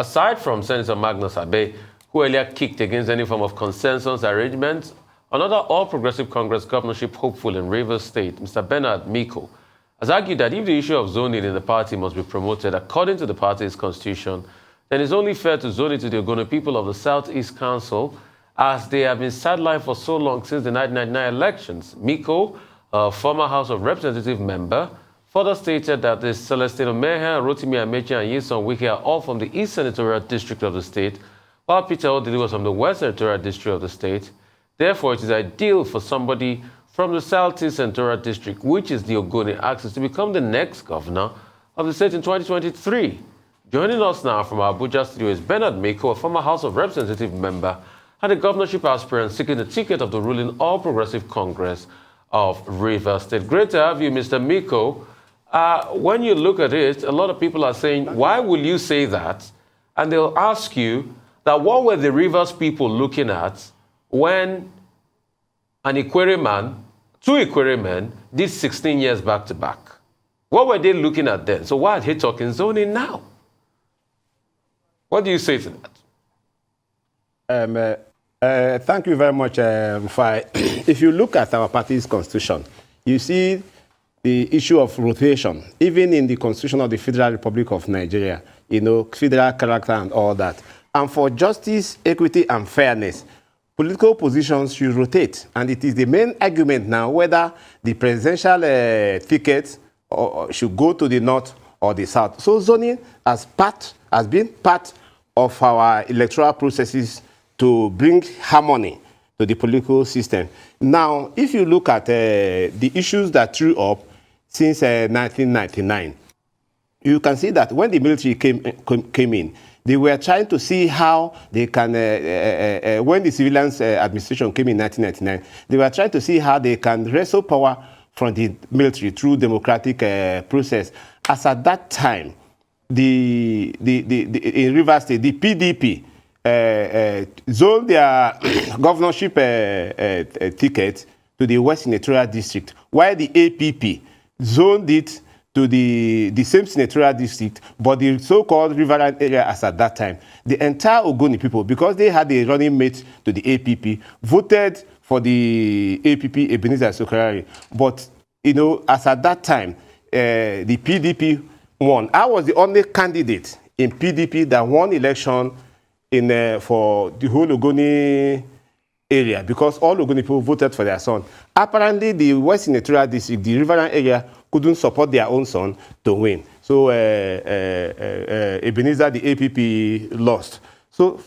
aside from Senator Magnus Abe, who earlier kicked against any form of consensus arrangement, another All-Progressive Congress governorship hopeful in Rivers State, Mr. Bernard Mikko, has argued that if the issue of zoning in the party must be promoted according to the party's constitution, then it's only fair to zone it to the Ogoni people of the South-East Council, as they have been sidelined for so long since the 1999 elections. Mikko, a former House of Representative member, further stated that the Celestine Omehia, Rotimi, Amaechi, and Nyesom Wike are all from the East Senatorial District of the state, while Peter Odili was from the West Senatorial District of the state. Therefore, it is ideal for somebody from the South-East Senatorial District, which is the Ogoni axis, to become the next governor of the state in 2023. Joining us now from our Abuja studio is Bernard Mikko, a former House of Representative member and a governorship aspirant seeking the ticket of the ruling All-Progressive Congress of Rivers State. Great to have you, Mr. Mikko. When you look at it, a lot of people are saying, why will you say that? And they'll ask you that what were the Rivers people looking at when an Ikwere man, two Ikwere men, did 16 years back to back? What were they looking at then? So why are they talking zoning now? What do you say to that? Thank you very much, Rufai. If you look at our party's constitution, you see the issue of rotation, even in the constitution of the Federal Republic of Nigeria, federal character and all that. And for justice, equity, and fairness, political positions should rotate. And it is the main argument now whether the presidential ticket should go to the north or the south. So zoning has been part of our electoral processes to bring harmony to the political system. Now, if you look at the issues that threw up since 1999, you can see that when the military came in, they were trying to see how they can, when the civilian administration came in 1999, they were trying to see how they can wrestle power from the military through democratic process. As at that time, in Rivers State, the PDP zoned their governorship ticket to the West Senatorial District, while the APP zoned it to the same senatorial district, but the so-called riverine area as at that time. The entire Ogoni people, because they had a running mate to the APP, voted for the APP Ebenezer Sokorari. But, as at that time, the PDP won. I was the only candidate in PDP that won election for the whole Ogoni area, because all Ogoni people voted for their son. Apparently, the West Senatorial District, the riverine area, couldn't support their own son to win. So Ebenezer, the APP, lost. So,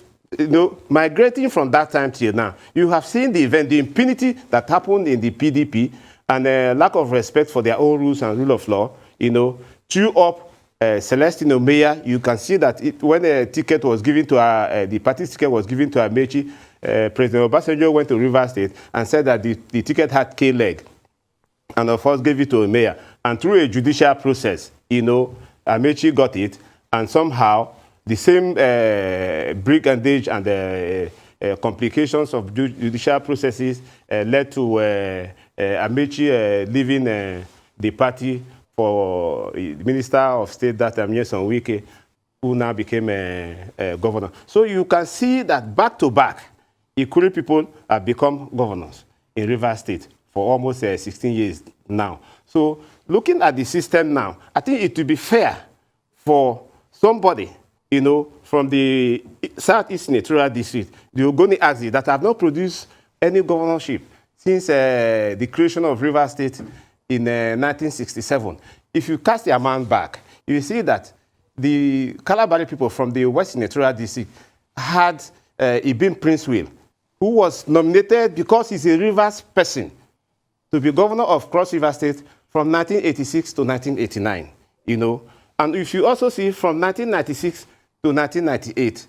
migrating from that time till now, you have seen the event, the impunity that happened in the PDP, and lack of respect for their own rules and rule of law, threw up Celestine Omehia. You can see that when the ticket was given to the party ticket was given to Amaechi, President Obasanjo went to Rivers State and said that the ticket had K-leg, and of course gave it to Omehia. And through a judicial process, Amaechi got it, and somehow the same brigandage and complications of judicial processes led to Amaechi leaving the party for the Minister of State that time, Nyesom Wike, who now became a governor. So you can see that back to back, Ikuri people have become governors in Rivers State for almost 16 years now. So looking at the system now, I think it would be fair for somebody, from the South-East Senatorial District, the Ogoni axis, that have not produced any governorship since the creation of Rivers State in 1967. If you cast your mind back, you see that the Kalabari people from the West Senatorial District had Ibim Prince Will, who was nominated because he's a Rivers person to be governor of Cross River State from 1986 to 1989, And if you also see from 1996 to 1998,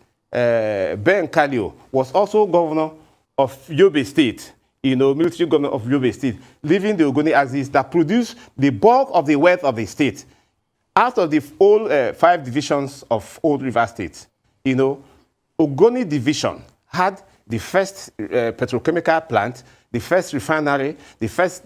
Ben Kalio was also governor of Yobe State, military governor of Yobe State, leaving the Ogoni axis that produced the bulk of the wealth of the state. Out of the whole 5 divisions of Old River State, Ogoni division had the first petrochemical plant, the first refinery, the first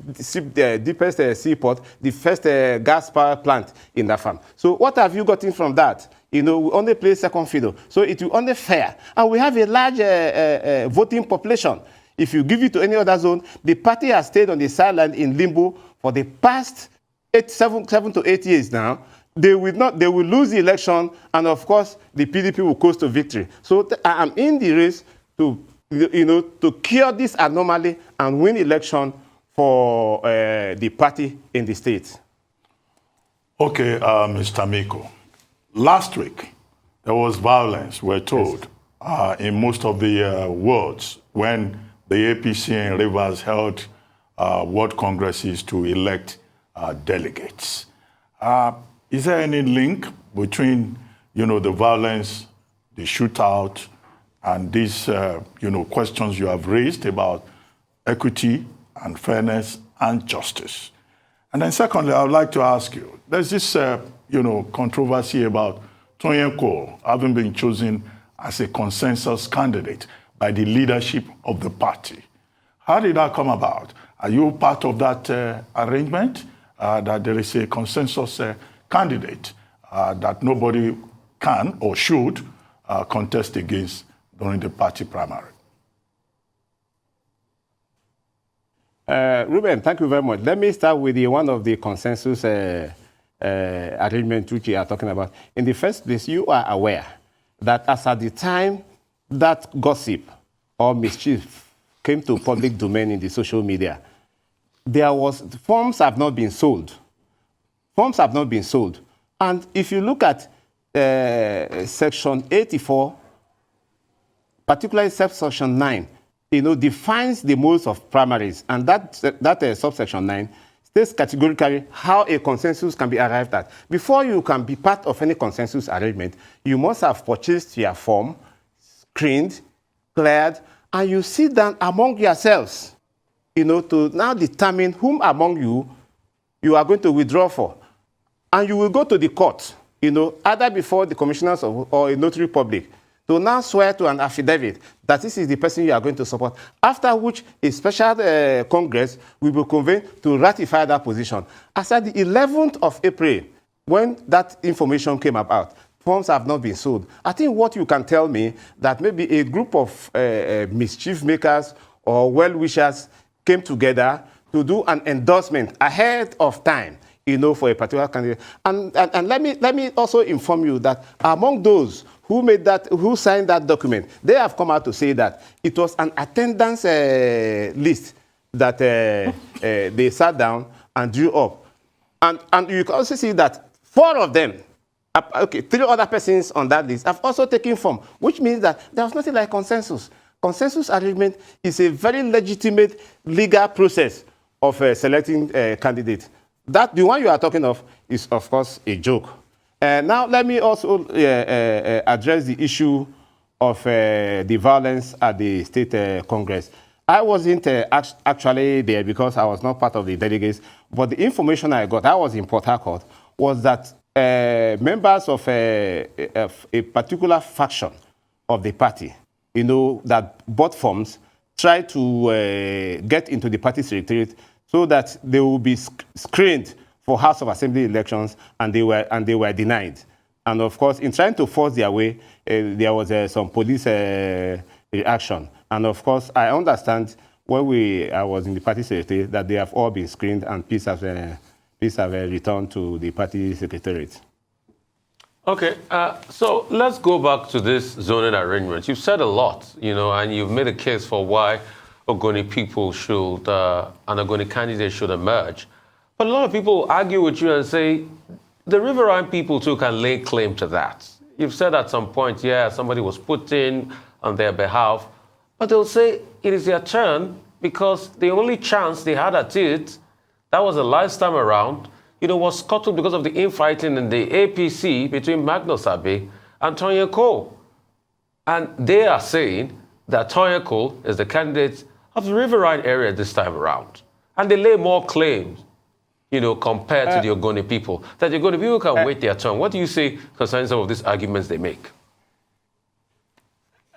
deepest seaport, the first gas power plant in that farm. So what have you gotten from that? we only play second fiddle. So it will only fair. And we have a large voting population. If you give it to any other zone, the party has stayed on the sideline in limbo for the past 7 to 8 years now. They will lose the election, and of course, the PDP will coast to victory. So I am in the race to, to cure this anomaly and win election for the party in the state. Okay, Mr. Mikko. Last week, there was violence, we're told, in most of the wards when the APC in Rivers held ward congresses to elect delegates. Is there any link between, the violence, the shootout, and these, questions you have raised about equity and fairness and justice? And then secondly, I would like to ask you, there's this, controversy about Tonyenko having been chosen as a consensus candidate by the leadership of the party. How did that come about? Are you part of that arrangement, that there is a consensus candidate that nobody can or should contest against during the party primary? Ruben, thank you very much. Let me start with one of the consensus arrangements which you are talking about. In the first place, you are aware that as at the time that gossip or mischief came to public domain in the social media, forms have not been sold. Forms have not been sold. And if you look at Section 84, particularly subsection 9, defines the modes of primaries. And that subsection 9 states categorically how a consensus can be arrived at. Before you can be part of any consensus arrangement, you must have purchased your form, screened, cleared, and you sit down among yourselves, to now determine whom among you are going to withdraw for. And you will go to the court, either before the commissioners or a notary public, to now swear to an affidavit that this is the person you are going to support, after which a special Congress will be convened to ratify that position. As at the 11th of April, when that information came about, forms have not been sold. I think what you can tell me that maybe a group of mischief makers or well-wishers came together to do an endorsement ahead of time, for a particular candidate. And let me also inform you that among those who signed that document, they have come out to say that it was an attendance list that they sat down and drew up. And you can also see that 4 of them, 3 other persons on that list have also taken form, which means that there was nothing like consensus. Consensus arrangement is a very legitimate legal process of selecting candidates. The one you are talking of is, of course, a joke. Now, let me also address the issue of the violence at the state Congress. I wasn't actually there because I was not part of the delegates, but the information I got, I was in Port Harcourt, was that members of a particular faction of the party, that bought forms, tried to get into the party secretariat so that they will be screened for House of Assembly elections, and they were denied. And of course, in trying to force their way, there was some police reaction. And of course, I understand when I was in the party secretary that they have all been screened and peace have returned to the party secretariat. Okay, so let's go back to this zoning arrangement. You've said a lot, and you've made a case for why Ogoni people should, an Ogoni candidate should emerge. But a lot of people argue with you and say, the Riverine people too can lay claim to that. You've said at some point, yeah, somebody was put in on their behalf, but they'll say it is their turn because the only chance they had at it, that was the last time around, was scuttled because of the infighting in the APC between Magnus Abe and Tonyenko. And they are saying that Tonyenko is the candidate of the Riverine area this time around. And they lay more claims, compared to the Ogoni people, that the Ogoni people can wait their turn. What do you say concerning some of these arguments they make?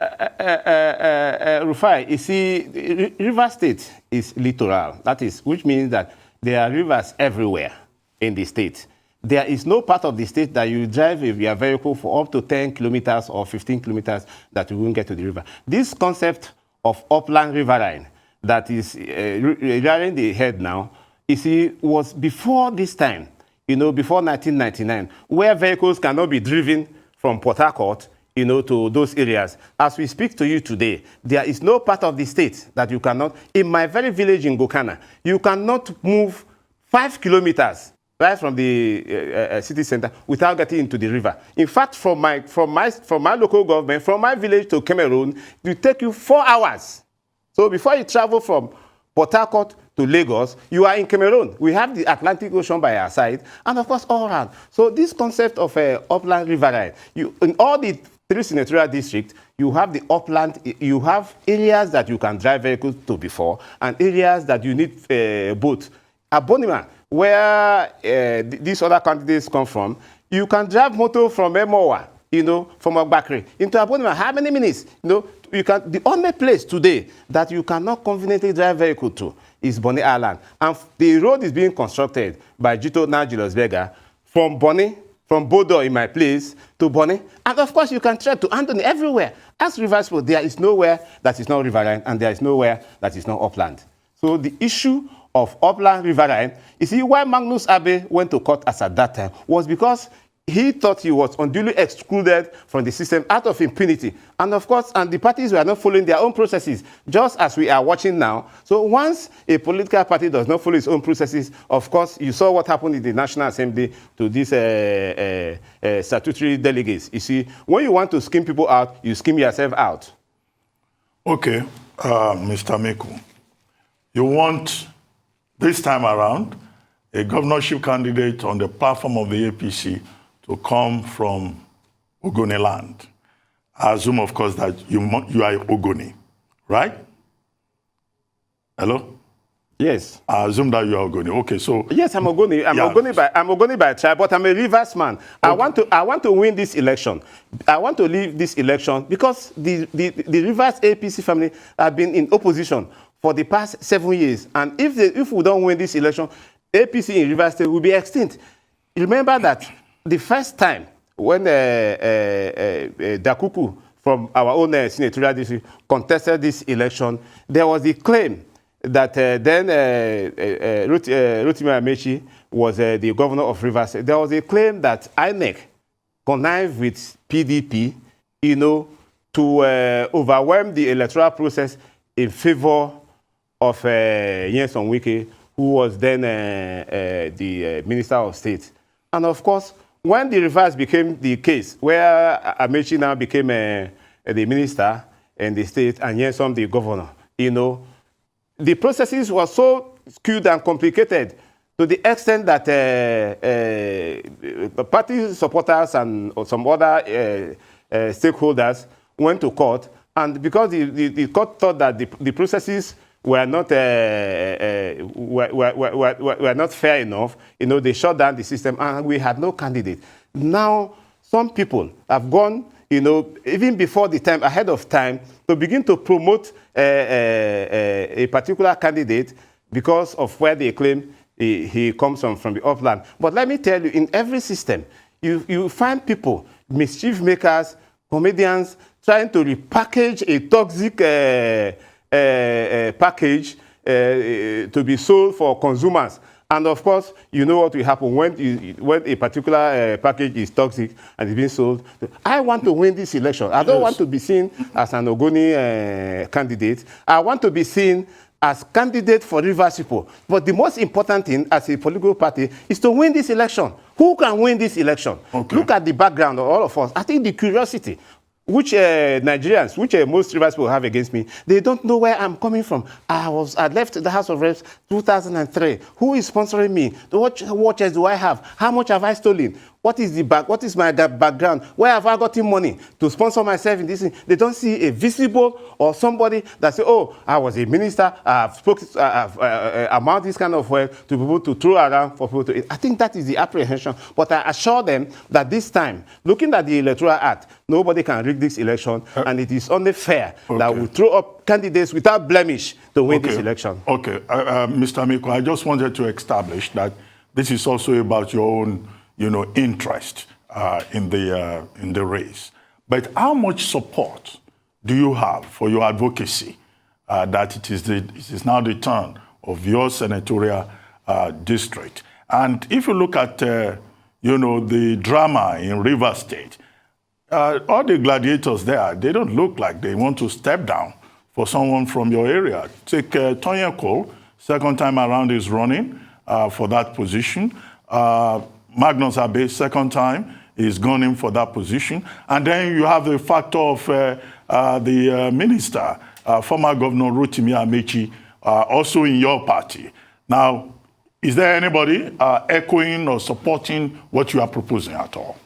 Rufai, you see, River State is littoral. That is, which means that there are rivers everywhere in the state. there is no part of the state that you drive your vehicle for up to 10 kilometers or 15 kilometers that you won't get to the river. This concept of upland riverine that is rearing the head now, you see, was before this time, before 1999, where vehicles cannot be driven from Port Harcourt, to those areas. As we speak to you today, there is no part of the state that you cannot, in my very village in Gokana, you cannot move 5 kilometers right from the city center without getting into the river. In fact, from my local government, from my village to Cameroon, it will take you 4 hours. So before you travel from Port Harcourt to Lagos, you are in Cameroon. We have the Atlantic Ocean by our side, and of course all around. So this concept of upland riverine, in all the 3 senatorial districts, you have the upland, you have areas that you can drive vehicles to before, and areas that you need boats. Abonima, where these other candidates come from, you can drive motor from Emowa, from Ogbakri into Abonima. How many minutes? The only place today that you cannot conveniently drive vehicle to is Bonny Island. And the road is being constructed by Jito Julius Berger from Bonny, from Bodo in my place to Bonny. And of course, you can try to Anthony everywhere. As Rivers, there is nowhere that is not riverine, and there is nowhere that is not upland. So the issue of upland riverine, you see, why Magnus Abe went to court as at that time was because he thought he was unduly excluded from the system out of impunity. And of course, the parties were not following their own processes, just as we are watching now. So once a political party does not follow its own processes, of course, you saw what happened in the National Assembly to these statutory delegates. You see, when you want to skim people out, you skim yourself out. Okay, Mr. Mikko, you want, this time around, a governorship candidate on the platform of the APC to come from Ogoni land. I assume, of course, that you are Ogoni, right? Hello? Yes. I assume that you are Ogoni. Okay, so... Yes, I'm Ogoni. I'm Ogoni by tribe, but I'm a Rivers man. Okay. I want to win this election. I want to leave this election because the Rivers APC family have been in opposition for the past 7 years. And if we don't win this election, APC in Rivers State will be extinct. Remember that the first time when Dakuku from our own senatorial district contested this election, there was a claim that then Rotimi Amaechi was the governor of Rivers State. There was a claim that INEC connived with PDP, to overwhelm the electoral process in favor of Nyesom Wike, who was then the Minister of State. And of course, when the reverse became the case, where Amaechi now became the minister in the state and Nyesom the governor, the processes were so skewed and complicated to the extent that party supporters and some other stakeholders went to court. And because the court thought that the processes were not were not fair enough, they shut down the system, and we had no candidate. Now, some people have gone, even before the time, ahead of time, to begin to promote a particular candidate because of where they claim he comes from the upland. But let me tell you, in every system, you find people, mischief makers, comedians, trying to repackage a toxic package to be sold for consumers. And of course, you know what will happen when a particular package is toxic and is being sold. I want to win this election. I don't want to be seen as an Ogoni candidate. I want to be seen as candidate for Rivers people. But the most important thing as a political party is to win this election. Who can win this election? Okay. Look at the background of all of us. I think the curiosity which Nigerians, which most Rivers people have against me, they don't know where I'm coming from. I left the House of Reps 2003. Who is sponsoring me? What watches do I have? How much have I stolen? What is my background? Where have I gotten money to sponsor myself in this thing? They don't see a visible or somebody that say, oh, I was a minister, I've amount this kind of wealth to be able to throw around for people to eat. I think that is the apprehension. But I assure them that this time, looking at the Electoral Act, nobody can rig this election, and it is only fair that we throw up candidates without blemish to win this election. Okay, Mr. Mikko, I just wanted to establish that this is also about your interest in the race. But how much support do you have for your advocacy that it is now the turn of your senatorial district? And if you look at, the drama in Rivers State, all the gladiators there, they don't look like they want to step down for someone from your area. Take Tonya Cole, second time around is running for that position. Magnus Abe, second time, is gunning for that position. And then you have the factor of the minister, former Governor Rotimi Amaechi, also in your party. Now, is there anybody echoing or supporting what you are proposing at all?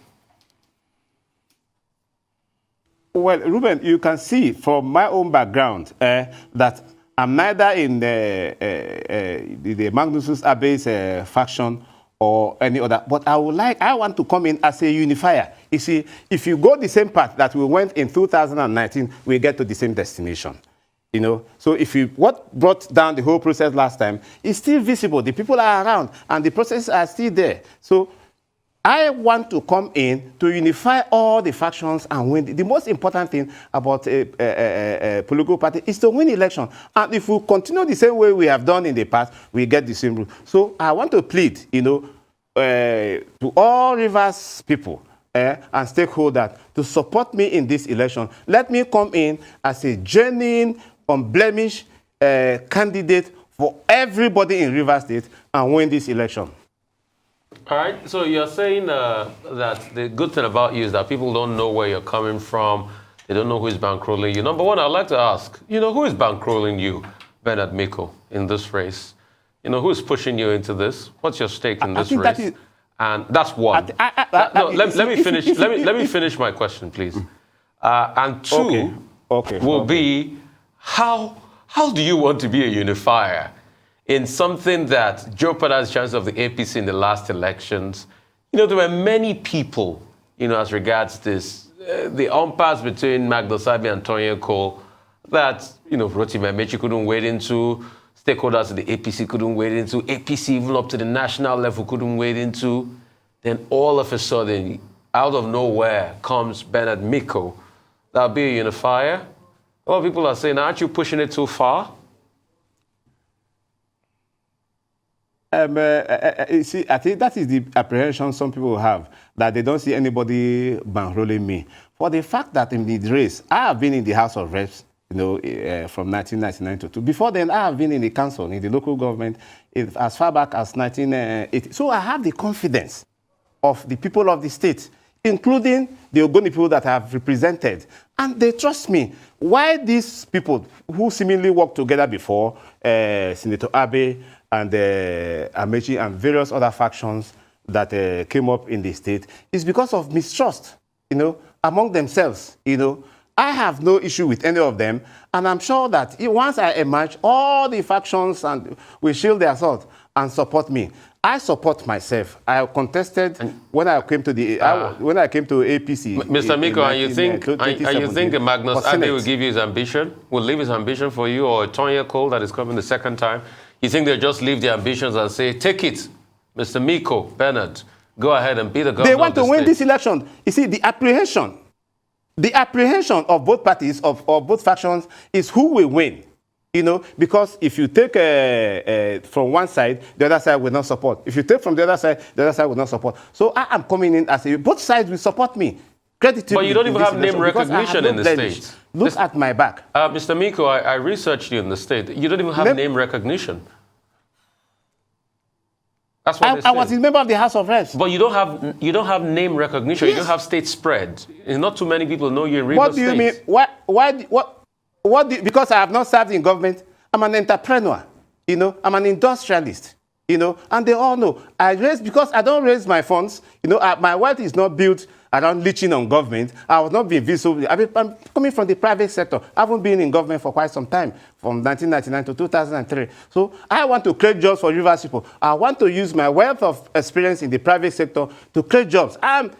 Well, Ruben, you can see from my own background that I'm neither in the Magnus Abe's faction or any other, but I want to come in as a unifier. You see, if you go the same path that we went in 2019, we get to the same destination. So what brought down the whole process last time is still visible. The people are around, and the processes are still there. So I want to come in to unify all the factions and win. The most important thing about a political party is to win election. And if we continue the same way we have done in the past, we get the same rule. So I want to plead, to all Rivers people and stakeholders to support me in this election. Let me come in as a genuine, unblemished candidate for everybody in Rivers State and win this election. All right, so you're saying that the good thing about you is that people don't know where you're coming from. They don't know who is bankrolling you. Number one, I'd like to ask, who is bankrolling you, Bernard Mikko, in this race? Who is pushing you into this? What's your stake in this race? And that's one. Let me finish my question, please. And two will be, how do you want to be a unifier in something that jeopardized the chances of the APC in the last elections? There were many people, as regards this, the impasse between Magnus Abe and Tonya Cole that, Rotimi Amaechi couldn't wade into, stakeholders of the APC couldn't wade into, APC even up to the national level couldn't wade into. Then all of a sudden, out of nowhere comes Bernard Mikko. That'll be a unifier. A lot of people are saying, aren't you pushing it too far? You see, I think that is the apprehension some people have, that they don't see anybody bankrolling me. For the fact that in the race, I have been in the House of Reps, from 1999 to 2. Before then, I have been in the council, in the local government, as far back as 1980. So I have the confidence of the people of the state, including the Ogoni people that I have represented. And they trust me. Why these people who seemingly worked together before, Senator Abe and Amaechi and various other factions that came up in the state, is because of mistrust, among themselves, I have no issue with any of them, and I'm sure that once I emerge, all the factions will shield their sword and support me. I support myself. I contested when I came to the when I came to APC. Mr. Mikko, and you think Magnus Abe will give you his ambition? Will leave his ambition for you, or Tonya Cole that is coming the second time? You think they'll just leave their ambitions and say, "Take it, Mr. Mikko, Bernard, go ahead and be the governor"? They want to win this election. You see, the apprehension of both parties, of both factions, is who will win. Because if you take from one side, the other side will not support. If you take from the other side will not support. So I am coming in as both sides will support me. Credit to But you don't even have name recognition in the state. Look at my back. Mr. Mikko, I researched you in the state. You don't even have name recognition. That's what I was a member of the House of Reps. But you don't have name recognition. Yes. You don't have state spread. Not too many people know you in Rivers State. What do you mean? Because I have not served in government, I'm an entrepreneur. I'm an industrialist. And they all know. Because I don't raise my funds. My wealth is not built around leeching on government. I was not being visible. I'm coming from the private sector. I haven't been in government for quite some time, from 1999 to 2003. So I want to create jobs for Rivers people. I want to use my wealth of experience in the private sector to create jobs. I'm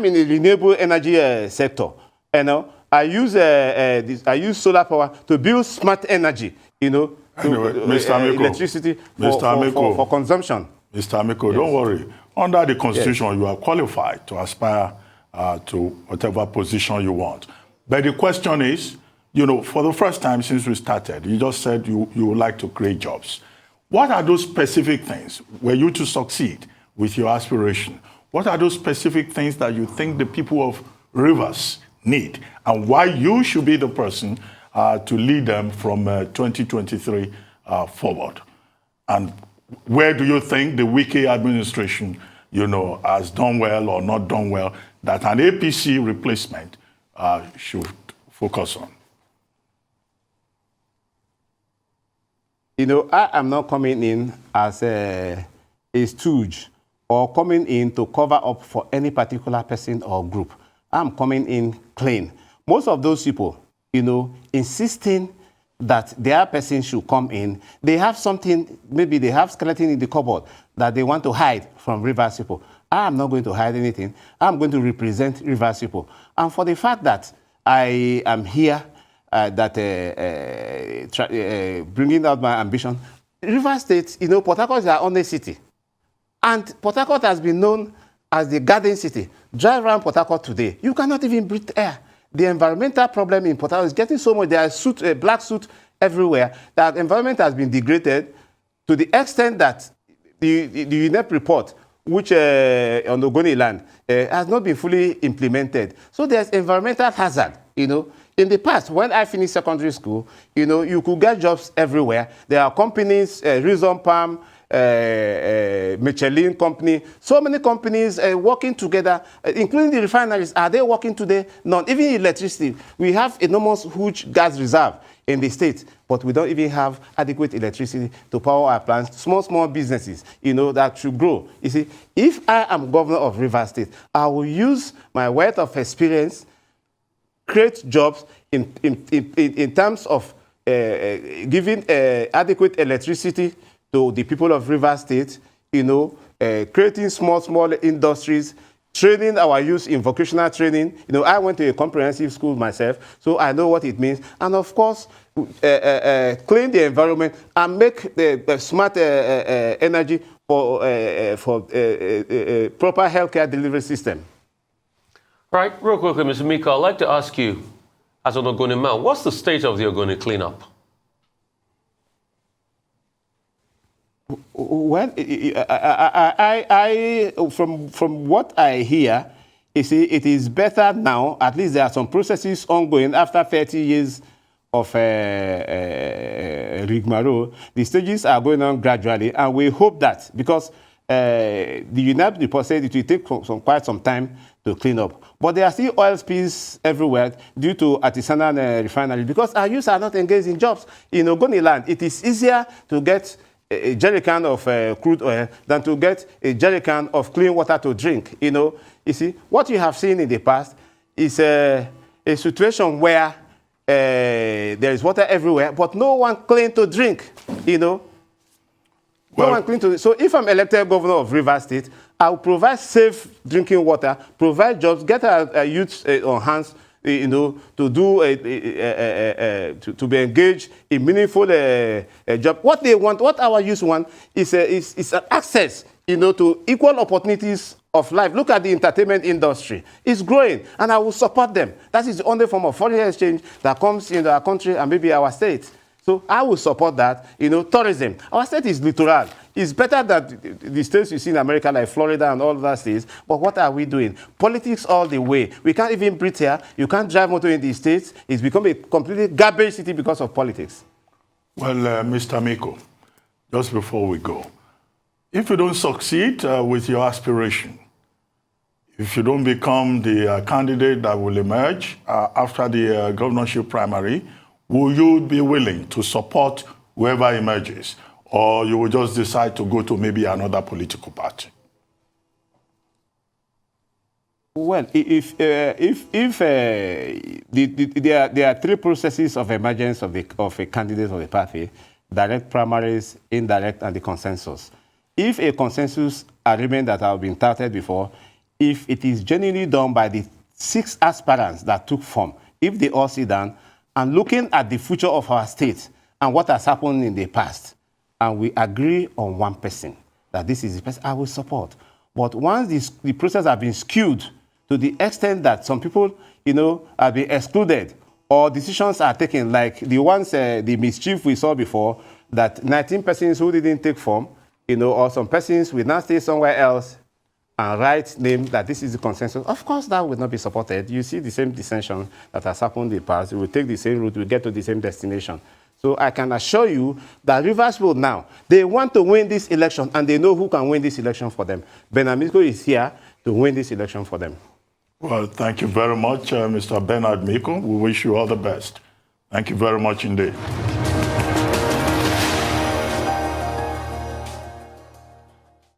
in the renewable energy sector. I use solar power to build smart energy. Anyway, Mr. Mikko, electricity for consumption. Mr. Mikko, don't worry. under the Constitution, you are qualified to aspire to whatever position you want. But the question is, you know, for the first time since we started, you just said you would like to create jobs. What are those specific things, were you to succeed with your aspiration? What are those specific things that you think the people of Rivers need, and why you should be the person to lead them from 2023 forward? And where do you think the Wike administration, you know, has done well or not done well that an APC replacement should focus on? You know, I am not coming in as a stooge or coming in to cover up for any particular person or group. I'm coming in clean. Most of those people, you know, insisting that their person should come in, they have something, maybe they have skeleton in the cupboard that they want to hide from Rivers people. I am not going to hide anything. I'm going to represent Rivers people. And for the fact that I am here, bringing out my ambition, Rivers State, you know, Port Harcourt is our only city. And Port Harcourt has been known as the garden city. Drive around Port Harcourt today, you cannot even breathe air. The environmental problem in Port Harcourt is getting so much. There are black soot everywhere. That environment has been degraded to the extent that the UNEP report, which on Ogoni land, has not been fully implemented. So there's environmental hazard, you know. In the past, when I finished secondary school, you know, you could get jobs everywhere. There are companies, Reason Palm, Michelin company, so many companies working together, including the refineries. Are they working today? None. Even electricity. We have enormous, huge gas reserve in the state, but we don't even have adequate electricity to power our plants. Small businesses, you know, that should grow. You see, if I am governor of Rivers State, I will use my wealth of experience, create jobs in terms of giving adequate electricity to the people of Rivers State, you know, creating small industries, training our youth in vocational training. You know, I went to a comprehensive school myself, so I know what it means. And of course, clean the environment and make the smart energy for proper healthcare delivery system. Right, real quickly, Mr. Mikko, I'd like to ask you, as an Ogoni man, what's the state of the Ogoni cleanup? Well, from what I hear, you see, it is better now. At least there are some processes ongoing after 30 years of rigmarole. The stages are going on gradually, and we hope that, because the UNEP report said it will take quite some time to clean up. But there are still oil spills everywhere due to artisanal refineries, because our youth are not engaged in jobs. In Ogoni land, it is easier to get a jerrycan of crude oil than to get a jerrycan of clean water to drink. You know, you see, what you have seen in the past is a situation where there is water everywhere, but no one clean to drink. You know, well, no one clean to. So if I'm elected governor of Rivers State, I'll provide safe drinking water, provide jobs, get our youth on hands, you know, to do to be engaged in meaningful job. What they want, what our youth want, is an access, you know, to equal opportunities of life. Look at the entertainment industry; it's growing, and I will support them. That is the only form of foreign exchange that comes into our country and maybe our state. So I will support that. You know, tourism. Our state is littoral. It's better than the states you see in America, like Florida and all other states. But what are we doing? Politics all the way. We can't even breathe here. You can't drive motor in the states. It's become a completely garbage city because of politics. Well, Mr. Mikko, just before we go, if you don't succeed with your aspiration, if you don't become the candidate that will emerge after the governorship primary, will you be willing to support whoever emerges, or you will just decide to go to maybe another political party? Well, there are three processes of emergence of a candidate of the party: direct primaries, indirect, and the consensus. If a consensus agreement that have been touted before, if it is genuinely done by the 6 aspirants that took form, if they all sit down and looking at the future of our state and what has happened in the past, and we agree on one person, that this is the person I will support. But once the process has been skewed to the extent that some people, have been excluded, or decisions are taken, like the mischief we saw before, that 19 persons who didn't take form, or some persons will now stay somewhere else and write name that this is the consensus. Of course, that will not be supported. You see the same dissension that has happened in the past. We will take the same route, we'll get to the same destination. So I can assure you that Rivers will now, they want to win this election, and they know who can win this election for them. Bernard Mikko is here to win this election for them. Well, thank you very much, Mr. Bernard Mikko. We wish you all the best. Thank you very much indeed.